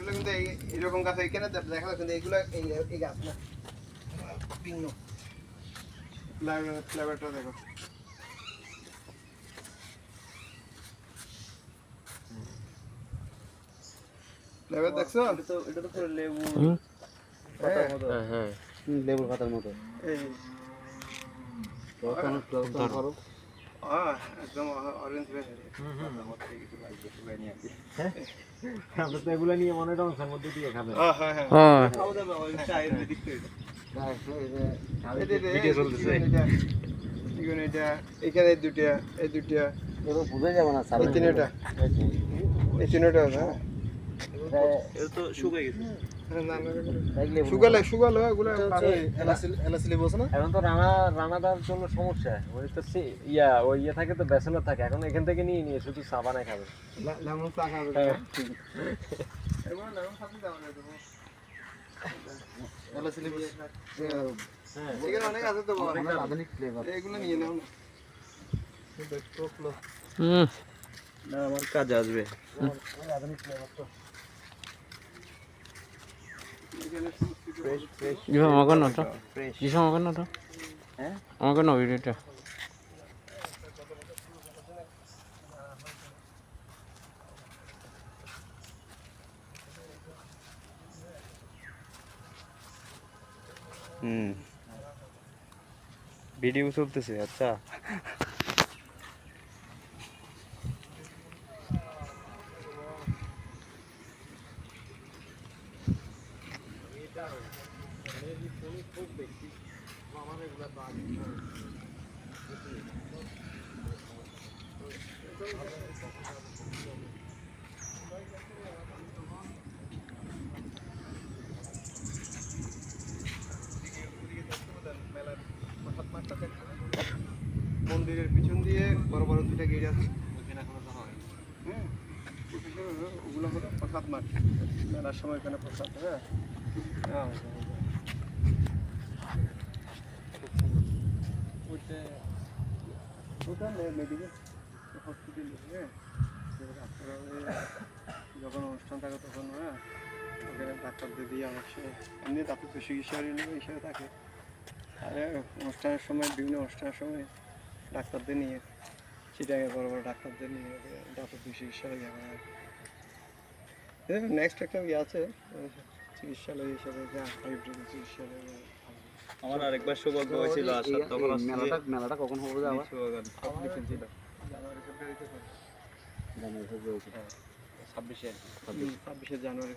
এগুলো কিন্তু এইরকম গাছ এখানে দেখা যাচ্ছে, কিন্তু এগুলো এই গাছ না, ভিন্ন ফ্লেভারটা দেখো। ফ্লেভার দেখছো? এটা তো পুরো লেবু হ্যাঁ হ্যাঁ লেবুর পাতার মতো। এই করো একদম অরেঞ্জ আমরা তো এগুলো নিয়ে মনে হয় মধ্যে দিয়ে খাবে। হ্যাঁ হ্যাঁ হ্যাঁ খাওয়া যাবে, ওইটা আয়ুর্বেদিক তো এটা। ভিডিও চলতেছে। এটা এখানে এই দুইটা বুঝে যাবে না এই তিনটা হ্যাঁ এটা তো শুকিয়ে গেছে। শুকালো এগুলো এলাচি লেবু আছে না? এখন তো রানাদার জন্য সমস্যা। ওই তো ওই থাকে তো ব্যাচেলর থাকে। এখন এখান থেকে নিয়ে শুধু চা বানায় খাবে। লেমন চা খাবে। হ্যাঁ। এবার লেমন খাতে দাও না তুমি। এলাচি লেবু হ্যাঁ এখানে অনেক আছে তো বাবা, অনেক আধুনিক ফ্লেভার। এগুলো নিয়ে নাও না। না আমার কাজে আসবে। আধুনিক ফ্লেভার তো। 이거 먹었노? 이거 먹었노? হ্যাঁ? 먹었노 이리다. ভিডিও চলতেছে। আচ্ছা মন্দিরের পিছন দিয়ে বড় বড় দুইটা গেট আছে, ওখানে এখনো যাওয়া হয়। হ্যাঁ ওগুলো হলো প্রসাদ মাঠ, মেলার সময় ওখানে প্রসাদ। হ্যাঁ ওটা মেডিকেল হসপিটাল। হ্যাঁ যখন অনুষ্ঠান থাকে তখন হ্যাঁ ওখানে ডাক্তারদের দিয়ে অনেক সময় এমনি দাঁতের তো চিকিৎসা হিসেবে থাকে। আর অনুষ্ঠানের সময় বিভিন্ন অনুষ্ঠানের সময় ডাক্তারদের নিয়ে চিটাগাঙে বড় বড় ডাক্তারদের নিয়ে দাঁতের চিকিৎসা হয়ে যাবে। নেক্সট একটা ইয়ে আছে চিকিৎসালয় হিসেবে, আয়ুর্বেদিক চিকিৎসালয়। আমার আরেকবার সৌভাগ্য হয়েছিল আসার, তখন মেলাটা কখন হবে যে আবার? ছিল জানুয়ারি ফেব্রুয়ারিতে জানুয়ারি ফেব্রুয়ারি 26 26শে জানুয়ারি